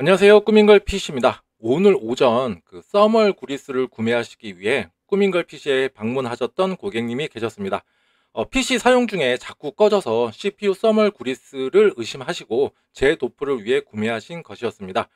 안녕하세요. 꾸민걸 PC입니다. 오늘 오전 써멀 구리스를 구매하시기 위해 꾸민걸 PC에 방문하셨던 고객님이 계셨습니다. PC 사용 중에 자꾸 꺼져서 CPU 써멀 구리스를 의심하시고 재도포를 위해 구매하신 것이었습니다.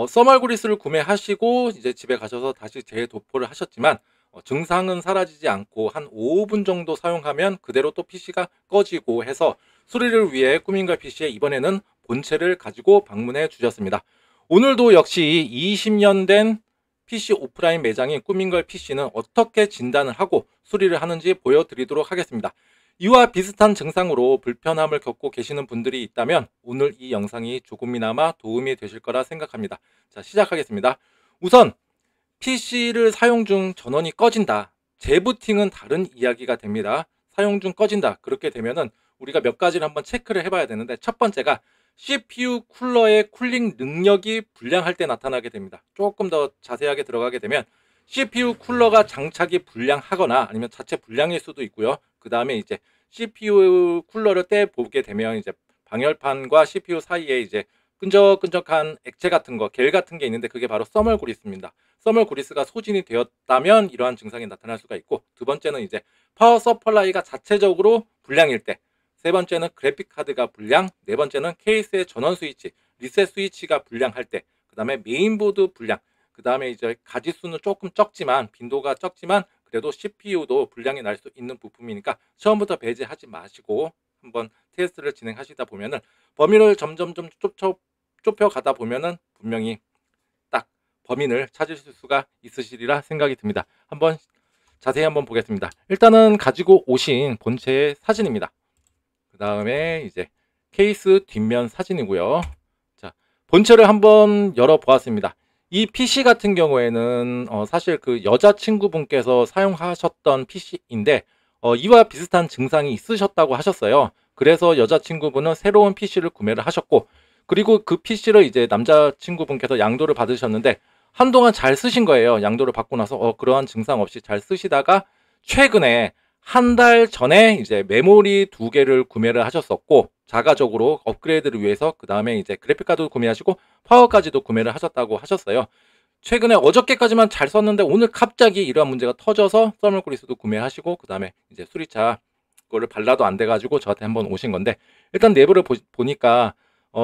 써멀 구리스를 구매하시고 이제 집에 가셔서 다시 재도포를 하셨지만 증상은 사라지지 않고 한 5분 정도 사용하면 그대로 또 PC가 꺼지고 해서 수리를 위해 꾸민걸 PC에 이번에는 본체를 가지고 방문해 주셨습니다. 오늘도 역시 20년 된 PC 오프라인 매장인 꾸민걸 PC는 어떻게 진단을 하고 수리를 하는지 보여드리도록 하겠습니다. 이와 비슷한 증상으로 불편함을 겪고 계시는 분들이 있다면 오늘 이 영상이 조금이나마 도움이 되실 거라 생각합니다. 자, 시작하겠습니다. 우선 PC를 사용 중 전원이 꺼진다. 재부팅은 다른 이야기가 됩니다. 사용 중 꺼진다. 그렇게 되면은 우리가 몇 가지를 한번 체크를 해봐야 되는데, 첫 번째가 CPU 쿨러의 쿨링 능력이 불량할 때 나타나게 됩니다. 조금 더 자세하게 들어가게 되면 CPU 쿨러가 장착이 불량하거나 아니면 자체 불량일 수도 있고요. 그 다음에 이제 CPU 쿨러를 떼보게 되면 이제 방열판과 CPU 사이에 이제 끈적끈적한 액체 같은 거, 겔 같은 게 있는데 그게 바로 써멀 구리스입니다. 써멀 구리스가 소진이 되었다면 이러한 증상이 나타날 수가 있고, 두 번째는 이제 파워 서플라이가 자체적으로 불량일 때, 세 번째는 그래픽 카드가 불량, 네 번째는 케이스의 전원 스위치, 리셋 스위치가 불량할 때, 그 다음에 메인보드 불량, 그 다음에 이제 가지수는 조금 적지만 빈도가 적지만 그래도 CPU도 불량이 날 수 있는 부품이니까 처음부터 배제하지 마시고 한번 테스트를 진행하시다 보면은 범위를 점점 좀 좁혀 가다 보면은 분명히 딱 범인을 찾으실 수가 있으시리라 생각이 듭니다. 한번 자세히 한번 보겠습니다. 일단은 가지고 오신 본체의 사진입니다. 그 다음에 이제 케이스 뒷면 사진이고요. 자, 본체를 한번 열어 보았습니다. 이 PC 같은 경우에는 사실 그 여자친구분께서 사용하셨던 PC인데 이와 비슷한 증상이 있으셨다고 하셨어요. 그래서 여자친구분은 새로운 PC를 구매를 하셨고, 그리고 그 PC를 이제 남자친구분께서 양도를 받으셨는데 한동안 잘 쓰신 거예요. 양도를 받고 나서 그러한 증상 없이 잘 쓰시다가 최근에 한 달 전에 이제 메모리 2개를 구매를 하셨었고, 자가적으로 업그레이드를 위해서 그 다음에 이제 그래픽카드 구매하시고 파워까지도 구매를 하셨다고 하셨어요. 최근에 어저께까지만 잘 썼는데 오늘 갑자기 이러한 문제가 터져서 써멀 구리스도 구매하시고, 그 다음에 이제 수리차 거를 발라도 안 돼가지고 저한테 한번 오신 건데, 일단 내부를 보니까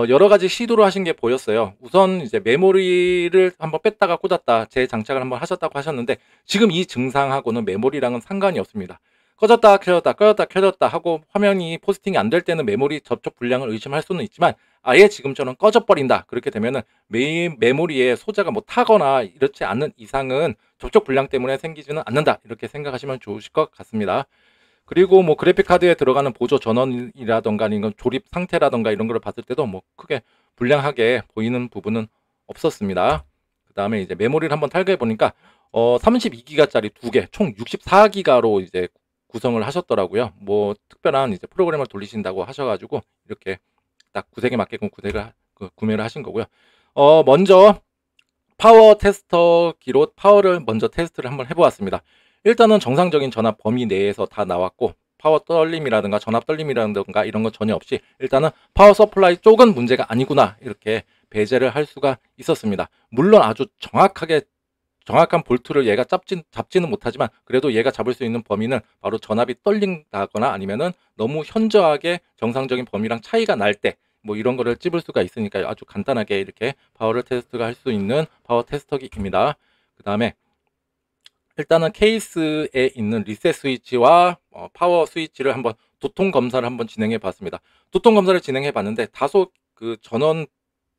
여러 가지 시도를 하신 게 보였어요. 우선 이제 메모리를 한번 뺐다가 꽂았다 재장착을 한번 하셨다고 하셨는데, 지금 이 증상하고는 메모리랑은 상관이 없습니다. 꺼졌다 켜졌다 꺼졌다 켜졌다 하고 화면이 포스팅이 안 될 때는 메모리 접촉 불량을 의심할 수는 있지만, 아예 지금처럼 꺼져버린다 그렇게 되면은 메모리에 소자가 뭐 타거나 이렇지 않는 이상은 접촉 불량 때문에 생기지는 않는다, 이렇게 생각하시면 좋으실 것 같습니다. 그리고 뭐 그래픽 카드에 들어가는 보조 전원이라던가 이런 조립 상태라던가 이런 걸 봤을 때도 뭐 크게 불량하게 보이는 부분은 없었습니다. 그 다음에 이제 메모리를 한번 탈거해 보니까 32기가짜리 2개, 총 64기가로 이제 구성을 하셨더라고요. 뭐 특별한 이제 프로그램을 돌리신다고 하셔가지고 이렇게 딱 구색에 맞게끔 구매를 하신 거고요. 먼저 파워 테스터기로 파워를 먼저 테스트를 한번 해보았습니다. 일단은 정상적인 전압 범위 내에서 다 나왔고, 파워 떨림이라든가 전압 떨림이라든가 이런 거 전혀 없이 일단은 파워 서플라이 쪽은 문제가 아니구나 이렇게 배제를 할 수가 있었습니다. 물론 아주 정확한 볼트를 얘가 잡지는 못하지만 그래도 얘가 잡을 수 있는 범위는 바로 전압이 떨린다거나 아니면은 너무 현저하게 정상적인 범위랑 차이가 날 때 뭐 이런 거를 찝을 수가 있으니까 아주 간단하게 이렇게 파워를 테스트가 할 수 있는 파워 테스터기입니다. 그 다음에 일단은 케이스에 있는 리셋 스위치와 파워 스위치를 한번 도통 검사를 한번 진행해 봤습니다. 도통 검사를 진행해 봤는데 다소 그 전원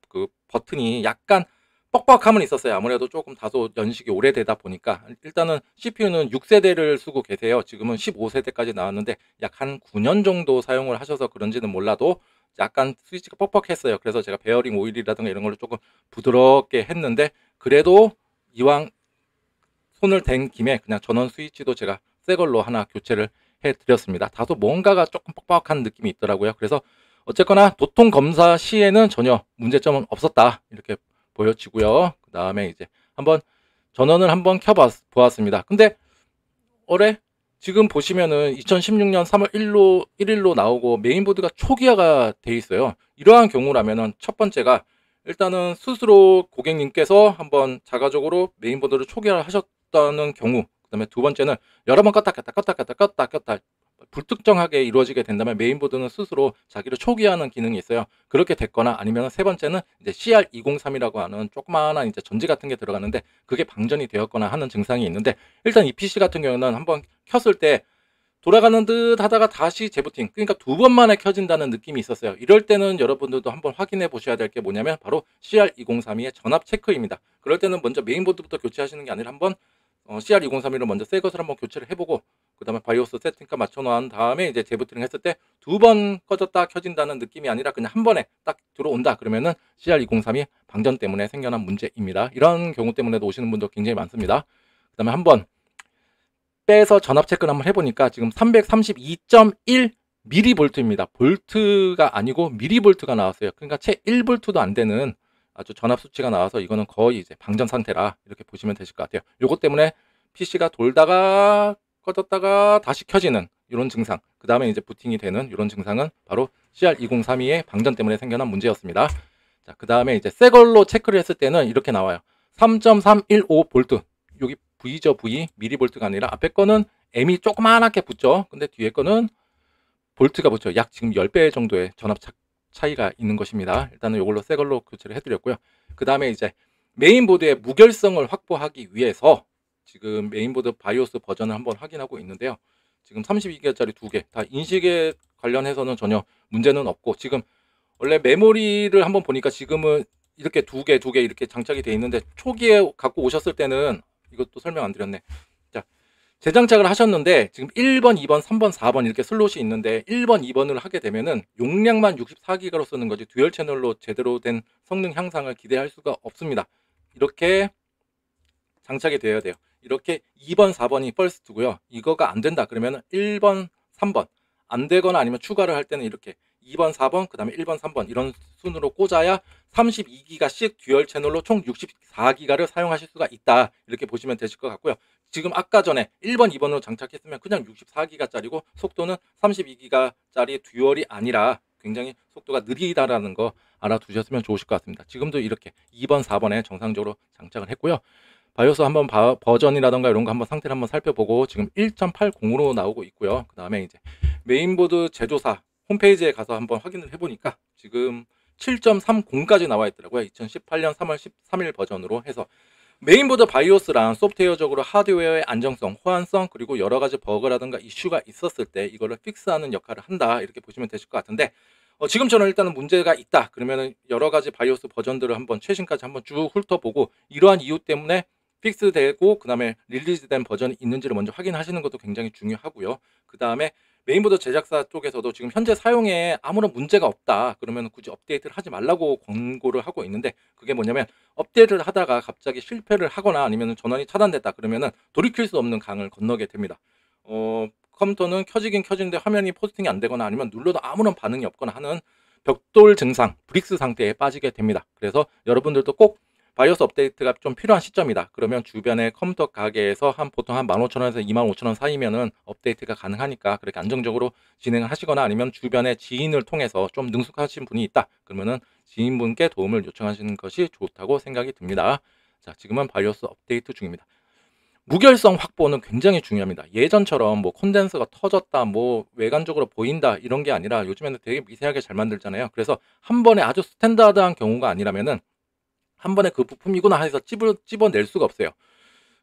그 버튼이 약간 뻑뻑함은 있었어요. 아무래도 조금 다소 연식이 오래되다 보니까. 일단은 CPU는 6세대를 쓰고 계세요. 지금은 15세대까지 나왔는데 약 한 9년 정도 사용을 하셔서 그런지는 몰라도 약간 스위치가 뻑뻑했어요. 그래서 제가 베어링 오일이라든가 이런 걸로 조금 부드럽게 했는데, 그래도 이왕 손을 댄 김에 그냥 전원 스위치도 제가 새 걸로 하나 교체를 해드렸습니다. 다소 뭔가가 조금 뻑뻑한 느낌이 있더라고요. 그래서 어쨌거나 도통 검사 시에는 전혀 문제점은 없었다 이렇게 보여지고요. 그 다음에 이제 한번 전원을 한번 켜보았습니다. 근데 올해 지금 보시면은 2016년 3월 1일로 나오고 메인보드가 초기화가 돼 있어요. 이러한 경우라면은 첫 번째가 일단은 스스로 고객님께서 한번 자가적으로 메인보드를 초기화하셨다는 경우, 그다음에 두 번째는 여러 번 껐다 불특정하게 이루어지게 된다면 메인보드는 스스로 자기를 초기화하는 기능이 있어요. 그렇게 됐거나 아니면 세 번째는 이제 CR203이라고 하는 조그마한 이제 전지 같은 게 들어가는데 그게 방전이 되었거나 하는 증상이 있는데, 일단 이 PC 같은 경우는 한번 켰을 때 돌아가는 듯 하다가 다시 재부팅, 그러니까 두 번 만에 켜진다는 느낌이 있었어요. 이럴 때는 여러분들도 한번 확인해 보셔야 될 게 뭐냐면 바로 CR2032의 전압 체크입니다. 그럴 때는 먼저 메인보드부터 교체하시는 게 아니라 한번 CR2032를 먼저 새 것을 한번 교체를 해보고, 그 다음에 바이오스 세팅값 맞춰놓은 다음에 이제 재부팅을 했을 때 두 번 꺼졌다 켜진다는 느낌이 아니라 그냥 한 번에 딱 들어온다 그러면은 CR2032 방전 때문에 생겨난 문제입니다. 이런 경우 때문에도 오시는 분도 굉장히 많습니다. 그 다음에 한번 빼서 전압 체크를 한번 해보니까 지금 332.1 미리볼트입니다. 볼트가 아니고 미리볼트가 나왔어요. 그러니까 채 1볼트도 안 되는 아주 전압 수치가 나와서 이거는 거의 이제 방전 상태라 이렇게 보시면 되실 것 같아요. 요것 때문에 PC가 돌다가 꺼졌다가 다시 켜지는 이런 증상, 그 다음에 이제 부팅이 되는 이런 증상은 바로 CR2032의 방전 때문에 생겨난 문제였습니다. 자, 그 다음에 이제 새 걸로 체크를 했을 때는 이렇게 나와요. 3.315볼트. 여기 V죠, V. 미리볼트가 아니라 앞에 거는 M이 조그만하게 붙죠. 근데 뒤에 거는 볼트가 붙죠. 약 지금 10배 정도의 전압 차이가 있는 것입니다. 일단은 이걸로 새 걸로 교체를 해드렸고요. 그 다음에 이제 메인보드의 무결성을 확보하기 위해서 지금 메인보드 바이오스 버전을 한번 확인하고 있는데요. 지금 32기가짜리 2개 다 인식에 관련해서는 전혀 문제는 없고, 지금 원래 메모리를 한번 보니까 지금은 이렇게 두 개 이렇게 장착이 되어 있는데, 초기에 갖고 오셨을 때는 이것도 설명 안 드렸네. 자, 재장착을 하셨는데 지금 1번, 2번, 3번, 4번 이렇게 슬롯이 있는데 1번, 2번을 하게 되면은 용량만 64기가로 쓰는 거지 듀얼 채널로 제대로 된 성능 향상을 기대할 수가 없습니다. 이렇게 장착이 되어야 돼요. 이렇게 2번, 4번이 퍼스트고요. 이거가 안 된다 그러면 1번, 3번 안 되거나 아니면 추가를 할 때는 이렇게 2번, 4번, 그 다음에 1번, 3번 이런 순으로 꽂아야 32기가씩 듀얼 채널로 총 64기가를 사용하실 수가 있다. 이렇게 보시면 되실 것 같고요. 지금 아까 전에 1번, 2번으로 장착했으면 그냥 64기가짜리고 속도는 32기가짜리 듀얼이 아니라 굉장히 속도가 느리다라는 거 알아두셨으면 좋으실 것 같습니다. 지금도 이렇게 2번, 4번에 정상적으로 장착을 했고요. 바이오스 한번 버전이라던가 이런 거 한번 상태를 한번 살펴보고 지금 1.80으로 나오고 있고요. 그 다음에 이제 메인보드 제조사 홈페이지에 가서 한번 확인을 해보니까 지금 7.30까지 나와 있더라고요. 2018년 3월 13일 버전으로 해서 메인보드 바이오스랑 소프트웨어적으로 하드웨어의 안정성, 호환성, 그리고 여러 가지 버그라든가 이슈가 있었을 때 이거를 픽스하는 역할을 한다. 이렇게 보시면 되실 것 같은데, 지금처럼 일단은 문제가 있다. 그러면은 여러 가지 바이오스 버전들을 한번 최신까지 한번 쭉 훑어보고 이러한 이유 때문에 픽스되고 그 다음에 릴리즈된 버전이 있는지를 먼저 확인하시는 것도 굉장히 중요하고요. 그 다음에 메인보드 제작사 쪽에서도 지금 현재 사용에 아무런 문제가 없다 그러면 굳이 업데이트를 하지 말라고 권고를 하고 있는데, 그게 뭐냐면 업데이트를 하다가 갑자기 실패를 하거나 아니면 전원이 차단됐다 그러면은 돌이킬 수 없는 강을 건너게 됩니다. 컴퓨터는 켜지긴 켜지는데 화면이 포스팅이 안 되거나 아니면 눌러도 아무런 반응이 없거나 하는 벽돌 증상, 브릭스 상태에 빠지게 됩니다. 그래서 여러분들도 꼭 바이오스 업데이트가 좀 필요한 시점이다. 그러면 주변의 컴퓨터 가게에서 보통 한 15,000원에서 25,000원 사이면은 업데이트가 가능하니까 그렇게 안정적으로 진행을 하시거나 아니면 주변의 지인을 통해서 좀 능숙하신 분이 있다. 그러면은 지인분께 도움을 요청하시는 것이 좋다고 생각이 듭니다. 자, 지금은 바이오스 업데이트 중입니다. 무결성 확보는 굉장히 중요합니다. 예전처럼 뭐 콘덴서가 터졌다, 뭐 외관적으로 보인다 이런 게 아니라 요즘에는 되게 미세하게 잘 만들잖아요. 그래서 한 번에 아주 스탠다드한 경우가 아니라면은 한 번에 그 부품이구나 해서 집어낼 수가 없어요.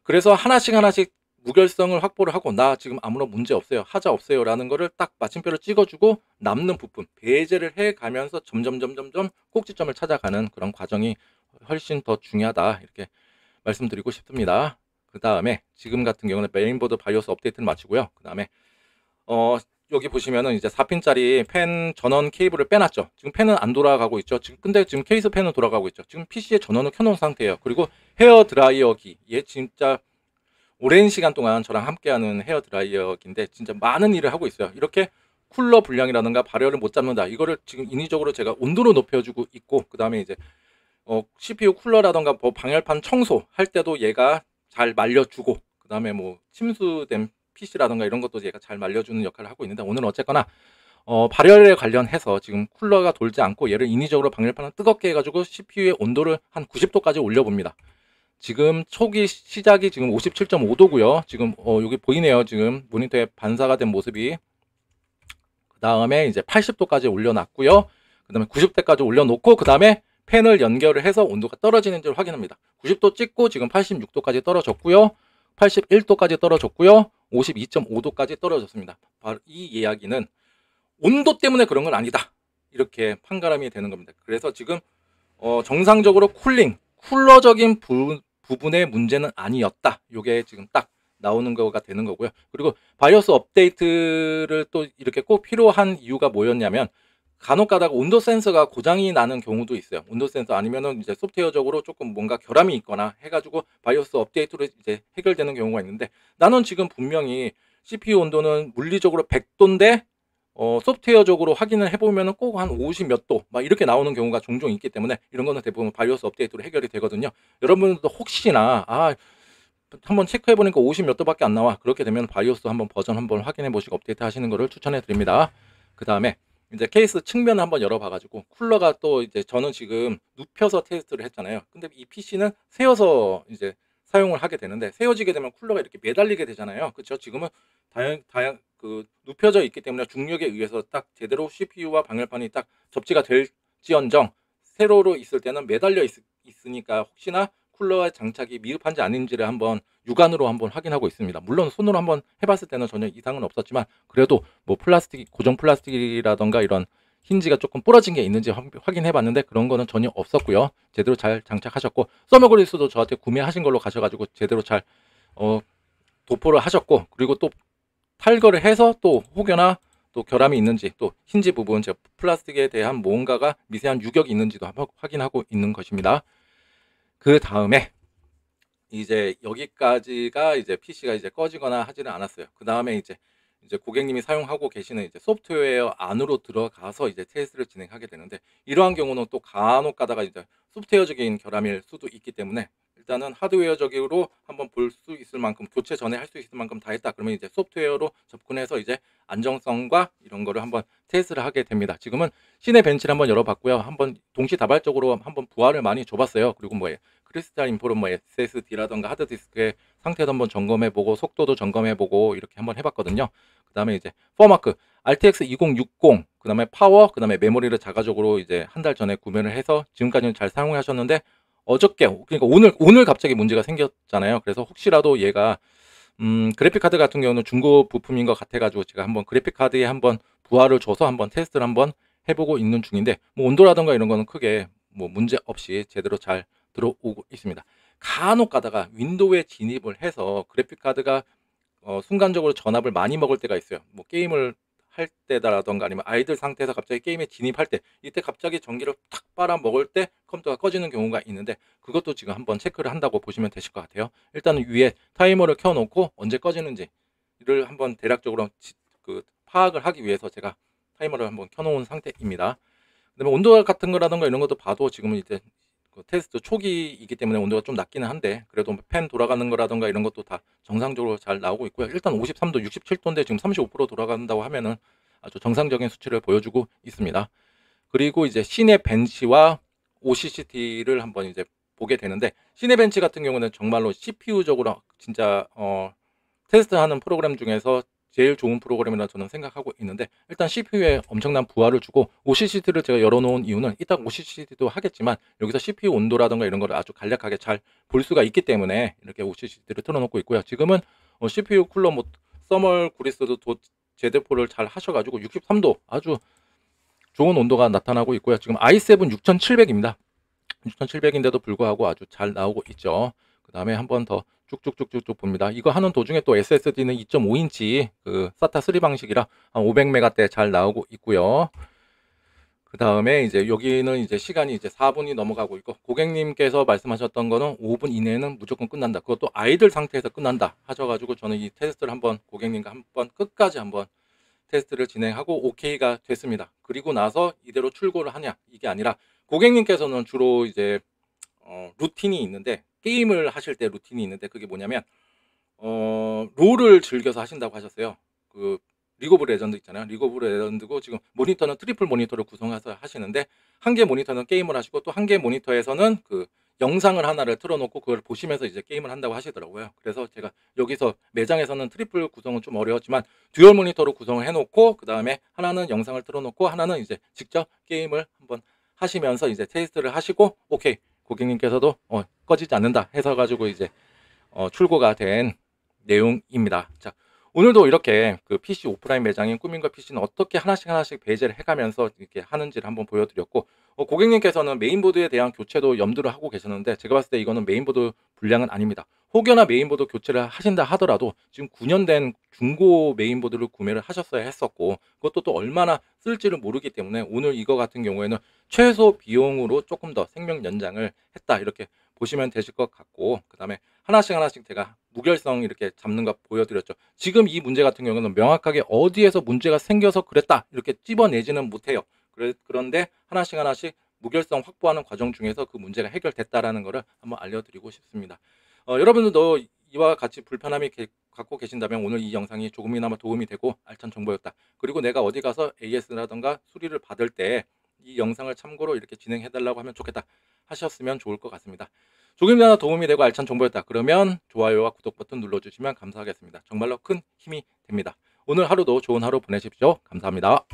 그래서 하나씩 무결성을 확보를 하고 나 지금 아무런 문제 없어요, 하자 없어요 라는 거를 딱 마침표를 찍어주고 남는 부품 배제를 해가면서 점점 꼭지점을 찾아가는 그런 과정이 훨씬 더 중요하다 이렇게 말씀드리고 싶습니다. 그 다음에 지금 같은 경우는 메인보드 바이오스 업데이트를 마치고요. 그 다음에 여기 보시면은 이제 4핀짜리 팬 전원 케이블을 빼놨죠. 지금 팬은 안 돌아가고 있죠. 근데 지금 케이스 팬은 돌아가고 있죠. 지금 PC에 전원을 켜놓은 상태예요. 그리고 헤어 드라이어기, 얘 진짜 오랜 시간 동안 저랑 함께하는 헤어 드라이어기인데 진짜 많은 일을 하고 있어요. 이렇게 쿨러 불량이라든가 발열을 못 잡는다. 이거를 지금 인위적으로 제가 온도로 높여주고 있고, 그 다음에 이제 CPU 쿨러라던가 뭐 방열판 청소할 때도 얘가 잘 말려주고, 그 다음에 뭐 침수된 PC라던가 이런 것도 얘가 잘 말려주는 역할을 하고 있는데, 오늘은 어쨌거나 발열에 관련해서 지금 쿨러가 돌지 않고 얘를 인위적으로 방열판을 뜨겁게 해가지고 CPU의 온도를 한 90도까지 올려봅니다. 지금 초기 시작이 지금 57.5도고요. 지금 여기 보이네요. 지금 모니터에 반사가 된 모습이. 그 다음에 이제 80도까지 올려놨고요. 그 다음에 90도까지 올려놓고 그 다음에 팬을 연결을 해서 온도가 떨어지는지를 확인합니다. 90도 찍고 지금 86도까지 떨어졌고요. 81도까지 떨어졌고요. 52.5도까지 떨어졌습니다. 바로 이 이야기는 온도 때문에 그런 건 아니다. 이렇게 판가름이 되는 겁니다. 그래서 지금 정상적으로 쿨러적인 부분의 문제는 아니었다. 이게 지금 딱 나오는 거가 되는 거고요. 그리고 바이오스 업데이트를 또 이렇게 꼭 필요한 이유가 뭐였냐면 간혹 가다가 온도 센서가 고장이 나는 경우도 있어요. 온도 센서 아니면은 이제 소프트웨어적으로 조금 뭔가 결함이 있거나 해가지고 바이오스 업데이트로 이제 해결되는 경우가 있는데 나는 지금 분명히 CPU 온도는 물리적으로 100도인데 소프트웨어적으로 확인을 해보면은 꼭 한 50 몇 도 막 이렇게 나오는 경우가 종종 있기 때문에 이런 거는 대부분 바이오스 업데이트로 해결이 되거든요. 여러분들도 혹시나 한번 체크해 보니까 50 몇 도밖에 안 나와. 그렇게 되면 바이오스 한번 버전 한번 확인해 보시고 업데이트 하시는 거를 추천해 드립니다. 그 다음에 이제 케이스 측면을 한번 열어봐 가지고 쿨러가 또 이제 저는 지금 눕혀서 테스트를 했잖아요. 근데 이 PC는 세워서 이제 사용을 하게 되는데 세워지게 되면 쿨러가 이렇게 매달리게 되잖아요. 그렇죠? 지금은 눕혀져 있기 때문에 중력에 의해서 딱 제대로 CPU와 방열판이 딱 접지가 될지언정 세로로 있을 때는 매달려 있으니까 혹시나 쿨러의 장착이 미흡한지 아닌지를 한번 육안으로 한번 확인하고 있습니다. 물론 손으로 한번 해봤을 때는 전혀 이상은 없었지만 그래도 뭐 고정 플라스틱이라던가 이런 힌지가 조금 부러진 게 있는지 확인해봤는데 그런 거는 전혀 없었고요. 제대로 잘 장착하셨고 서머그리스도 저한테 구매하신 걸로 가셔가지고 제대로 잘 도포를 하셨고 그리고 또 탈거를 해서 또 혹여나 또 결함이 있는지 또 힌지 부분 제 플라스틱에 대한 뭔가가 미세한 유격이 있는지도 한번 확인하고 있는 것입니다. 그 다음에 이제 여기까지가 이제 PC가 이제 꺼지거나 하지는 않았어요. 그 다음에 이제 고객님이 사용하고 계시는 이제 소프트웨어 안으로 들어가서 이제 테스트를 진행하게 되는데 이러한 경우는 또 간혹 가다가 이제 소프트웨어적인 결함일 수도 있기 때문에 일단은 하드웨어적으로 한번 볼 수 있을 만큼 교체 전에 할 수 있을 만큼 다 했다. 그러면 이제 소프트웨어로 접근해서 이제 안정성과 이런 거를 한번 테스트를 하게 됩니다. 지금은 시내 벤치를 한번 열어봤고요. 한번 동시다발적으로 한번 부하를 많이 줘봤어요. 그리고 뭐 크리스탈 인포는 뭐 SSD라던가 하드디스크의 상태도 한번 점검해보고 속도도 점검해보고 이렇게 한번 해봤거든요. 그 다음에 이제 포마크 RTX 2060, 그 다음에 파워, 그 다음에 메모리를 자가적으로 이제 한 달 전에 구매를 해서 지금까지는 잘 사용하셨는데 어저께 그러니까 오늘 갑자기 문제가 생겼잖아요. 그래서 혹시라도 얘가 그래픽 카드 같은 경우는 중고 부품인 것 같아가지고 제가 한번 그래픽 카드에 한번 부하를 줘서 한번 테스트를 한번 해보고 있는 중인데 뭐 온도라던가 이런 거는 크게 뭐 문제 없이 제대로 잘 들어오고 있습니다. 간혹 가다가 윈도우에 진입을 해서 그래픽 카드가 순간적으로 전압을 많이 먹을 때가 있어요. 뭐 게임을 할 때라던가 아니면 아이들 상태에서 갑자기 게임에 진입할 때 이때 갑자기 전기를 탁 빨아 먹을 때 컴퓨터가 꺼지는 경우가 있는데 그것도 지금 한번 체크를 한다고 보시면 되실 것 같아요. 일단은 위에 타이머를 켜놓고 언제 꺼지는지를 한번 대략적으로 파악을 하기 위해서 제가 타이머를 한번 켜놓은 상태입니다. 그다음에 온도 같은 거라던가 이런 것도 봐도 지금은 이제 테스트 초기이기 때문에 온도가 좀 낮기는 한데 그래도 팬 돌아가는 거라던가 이런 것도 다 정상적으로 잘 나오고 있고요. 일단 53도, 67도인데 지금 35% 돌아간다고 하면은 아주 정상적인 수치를 보여주고 있습니다. 그리고 이제 시내 벤치와 OCCT를 한번 이제 보게 되는데 시내 벤치 같은 경우는 정말로 CPU적으로 진짜 테스트하는 프로그램 중에서 제일 좋은 프로그램이라 저는 생각하고 있는데 일단 CPU에 엄청난 부하를 주고 OCCT를 제가 열어놓은 이유는 이따 OCCT도 하겠지만 여기서 CPU 온도라던가 이런 거를 아주 간략하게 잘 볼 수가 있기 때문에 이렇게 OCCT를 틀어놓고 있고요. 지금은 CPU 쿨러 뭐 서멀 구리스도 제대로를 잘 하셔가지고 63도 아주 좋은 온도가 나타나고 있고요. 지금 i7 6700입니다. 6700인데도 불구하고 아주 잘 나오고 있죠. 그 다음에 한 번 더 쭉쭉쭉쭉 봅니다. 이거 하는 도중에 또 SSD는 2.5인치 그 SATA 3 방식이라 한 500메가대 잘 나오고 있고요. 그 다음에 이제 여기는 이제 시간이 이제 4분이 넘어가고 있고 고객님께서 말씀하셨던 거는 5분 이내는 무조건 끝난다. 그것도 아이들 상태에서 끝난다 하셔가지고 저는 이 테스트를 한번 고객님과 한번 끝까지 한번 테스트를 진행하고 OK가 됐습니다. 그리고 나서 이대로 출고를 하냐 이게 아니라 고객님께서는 주로 이제 루틴이 있는데 게임을 하실 때 루틴이 있는데 그게 뭐냐면 롤을 즐겨서 하신다고 하셨어요. 그 리그 오브 레전드 있잖아요. 리그 오브 레전드고 지금 모니터는 트리플 모니터를 구성해서 하시는데 한 개 모니터는 게임을 하시고 또 한 개 모니터에서는 그 영상을 하나를 틀어 놓고 그걸 보시면서 이제 게임을 한다고 하시더라고요. 그래서 제가 여기서 매장에서는 트리플 구성은 좀 어려웠지만 듀얼 모니터로 구성을 해 놓고 그다음에 하나는 영상을 틀어 놓고 하나는 이제 직접 게임을 한번 하시면서 이제 테스트를 하시고 오케이 고객님께서도 꺼지지 않는다 해서 가지고 이제 출고가 된 내용입니다. 자, 오늘도 이렇게 그 PC 오프라인 매장인 꾸민과 PC는 어떻게 하나씩 하나씩 배제를 해가면서 이렇게 하는지를 한번 보여드렸고, 고객님께서는 메인보드에 대한 교체도 염두를 하고 계셨는데 제가 봤을 때 이거는 메인보드 불량은 아닙니다. 혹여나 메인보드 교체를 하신다 하더라도 지금 9년 된 중고 메인보드를 구매를 하셨어야 했었고 그것도 또 얼마나 쓸지를 모르기 때문에 오늘 이거 같은 경우에는 최소 비용으로 조금 더 생명 연장을 했다 이렇게 보시면 되실 것 같고, 그 다음에 하나씩 하나씩 제가 무결성 이렇게 잡는 거 보여드렸죠. 지금 이 문제 같은 경우는 명확하게 어디에서 문제가 생겨서 그랬다 이렇게 찝어내지는 못해요. 그런데 하나씩 하나씩 무결성 확보하는 과정 중에서 그 문제가 해결됐다라는 것을 한번 알려드리고 싶습니다. 여러분들도 이와 같이 불편함이 갖고 계신다면 오늘 이 영상이 조금이나마 도움이 되고 알찬 정보였다. 그리고 내가 어디 가서 AS라던가 수리를 받을 때 이 영상을 참고로 이렇게 진행해달라고 하면 좋겠다 하셨으면 좋을 것 같습니다. 조금이나마 도움이 되고 알찬 정보였다. 그러면 좋아요와 구독 버튼 눌러주시면 감사하겠습니다. 정말로 큰 힘이 됩니다. 오늘 하루도 좋은 하루 보내십시오. 감사합니다.